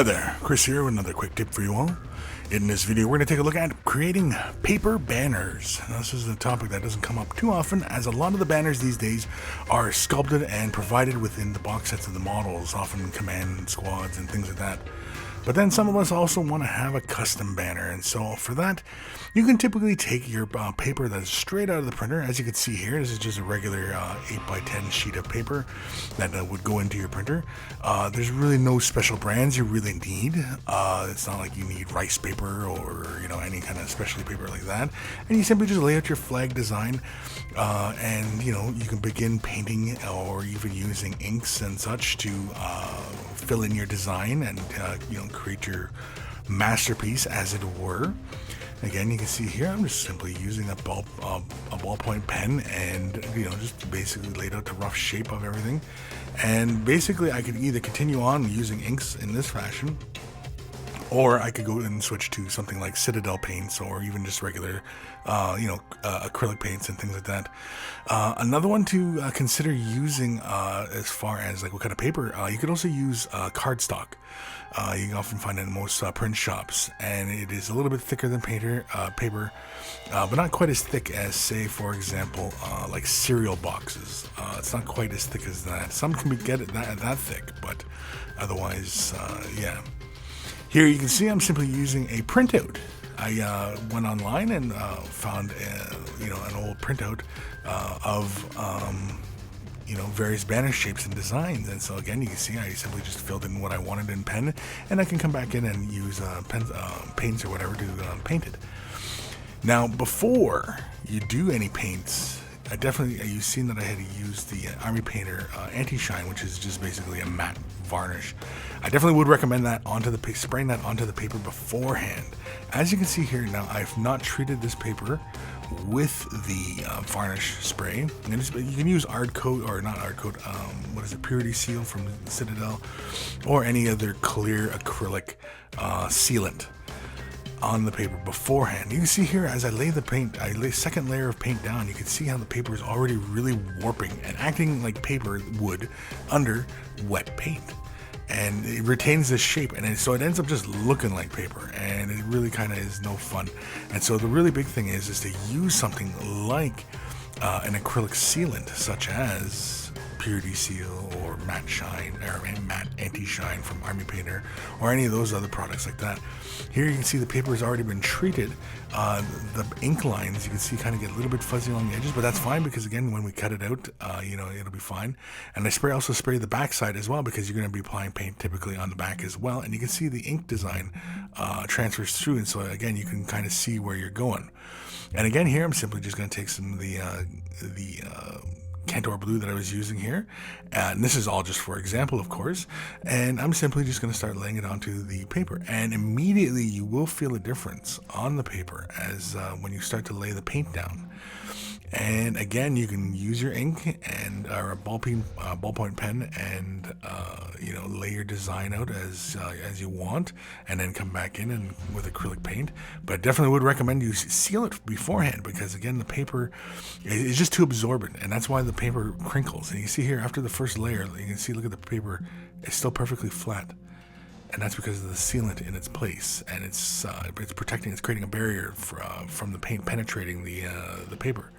Hi there, Chris here with another quick tip for you all. In this video, we're going to take a look at creating paper banners. Now, this is a topic that doesn't come up too often, as a lot of the banners these days are sculpted and provided within the box sets of the models, often command squads and things like that. But then some of us also want to have a custom banner, and so for that, you can typically take your paper that's straight out of the printer. As you can see here, this is just a regular 8x10 sheet of paper that would go into your printer. There's really no special brands you really need. It's not like you need rice paper or any kind of specialty paper like that. And you simply just lay out your flag design, and you can begin painting or even using inks and such to fill in your design and create your masterpiece, as it were. Again, you can see here I'm just simply using a ballpoint pen and just basically laid out the rough shape of everything. And basically I could either continue on using inks in this fashion, or I could go and switch to something like Citadel paints, or even just regular, acrylic paints and things like that. Another one to consider using as far as like what kind of paper, you could also use cardstock. You can often find it in most print shops, and it is a little bit thicker than paper, but not quite as thick as, say, for example, like cereal boxes. It's not quite as thick as that. Some can get it that thick, but otherwise, yeah. Here you can see I'm simply using a printout. I went online and found an old printout of various banner shapes and designs. And so again, you can see I simply just filled in what I wanted in pen, and I can come back in and use paints or whatever to paint it. Now, before you do any paints, you've seen that I had to use the Army Painter anti-shine, which is just basically a matte varnish. I definitely would recommend that spraying that onto the paper beforehand. As you can see here now, I've not treated this paper with the varnish spray. And you can use Ard Coat, or not Ard Coat, Purity Seal from Citadel, or any other clear acrylic sealant on the paper beforehand. You can see here as I lay second layer of paint down, you can see how the paper is already really warping and acting like paper would under wet paint. And it retains this shape, and so it ends up just looking like paper, and it really kind of is no fun. And so the really big thing is to use something like an acrylic sealant, such as Purity Seal or Matte Shine, or Matte Anti-Shine from Army Painter, or any of those other products like that. Here you can see the paper has already been treated. The ink lines, you can see, kind of get a little bit fuzzy along the edges, but that's fine, because again, when we cut it out, it'll be fine. And I also spray the back side as well, because you're going to be applying paint typically on the back as well, and you can see the ink design transfers through, and so again, you can kind of see where you're going. And again, here I'm simply just going to take some of the Cantor blue that I was using here, and this is all just for example, of course, and I'm simply just going to start laying it onto the paper, and immediately you will feel a difference on the paper as when you start to lay the paint down. And again, you can use your ink or a ballpoint pen and lay your design out as you want, and then come back in and with acrylic paint. But I definitely would recommend you seal it beforehand, because again, the paper is just too absorbent, and that's why the paper crinkles. And you see here, after the first layer, you can see, look at the paper, it's still perfectly flat. And that's because of the sealant in its place, and it's protecting, it's creating a barrier from the paint penetrating the paper.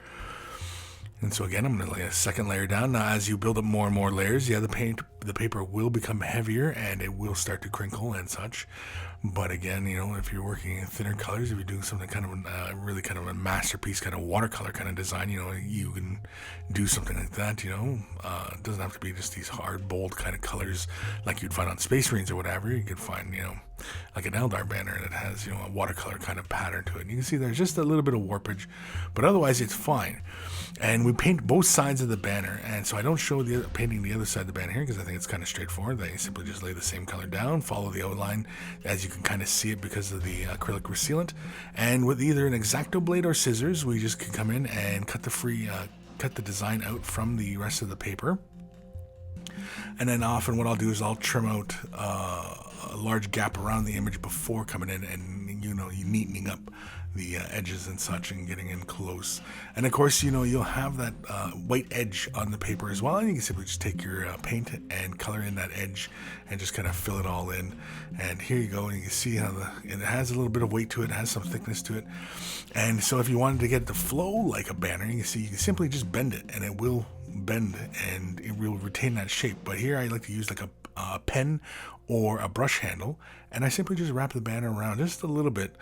And so again, I'm going to lay a second layer down. Now, as you build up more and more layers, the paper will become heavier, and it will start to crinkle and such. But again, if you're working in thinner colors, if you're doing something kind of really kind of a masterpiece, kind of watercolor kind of design, you can do something like that. It doesn't have to be just these hard, bold kind of colors like you'd find on Space Marines or whatever. You could find, like an Eldar banner that has, a watercolor kind of pattern to it. And you can see there's just a little bit of warpage, but otherwise it's fine. And we paint both sides of the banner, and so I don't show painting the other side of the banner here, because I think it's kind of straightforward. They simply just lay the same color down, follow the outline, as you can kind of see it because of the acrylic sealant. And with either an X-Acto blade or scissors, we just can come in and cut the design out from the rest of the paper. And then often what I'll do is I'll trim out a large gap around the image before coming in and you neatening up the edges and such and getting in close. And of course, you know, you'll have that white edge on the paper as well, and you can simply just take your paint and color in that edge and just kind of fill it all in. And here you go, and you can see how it has a little bit of weight to it, has some thickness to it. And so if you wanted to get it to flow like a banner, you can see you can simply just bend it and it will bend and it will retain that shape. But here I like to use like a pen or a brush handle, and I simply just wrap the banner around just a little bit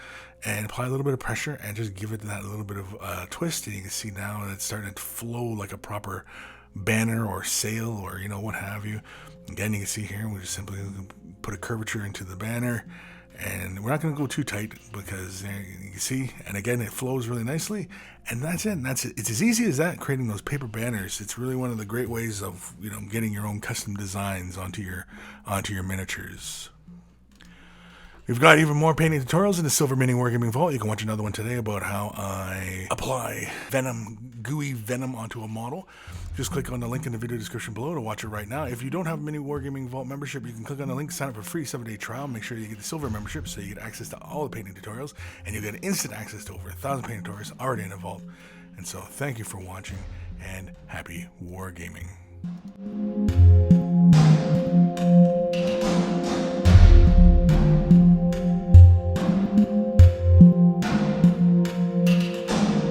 and apply a little bit of pressure and just give it that little bit of twist, and you can see now it's starting to flow like a proper banner or sail or, you know, what have you. Again, you can see here we just simply put a curvature into the banner, and we're not going to go too tight because you can see, and again, it flows really nicely, and that's it. It's as easy as that, creating those paper banners. It's really one of the great ways of, you know, getting your own custom designs onto your miniatures. We've got even more painting tutorials in the Silver MiniWarGaming Vault. You can watch another one today about how I apply gooey venom onto a model. Just click on the link in the video description below to watch it right now. If you don't have MiniWarGaming Vault membership, you can click on the link, sign up for a free 7-day trial. Make sure you get the Silver membership so you get access to all the painting tutorials, and you get instant access to over 1,000 painting tutorials already in the vault. And so thank you for watching, and happy wargaming.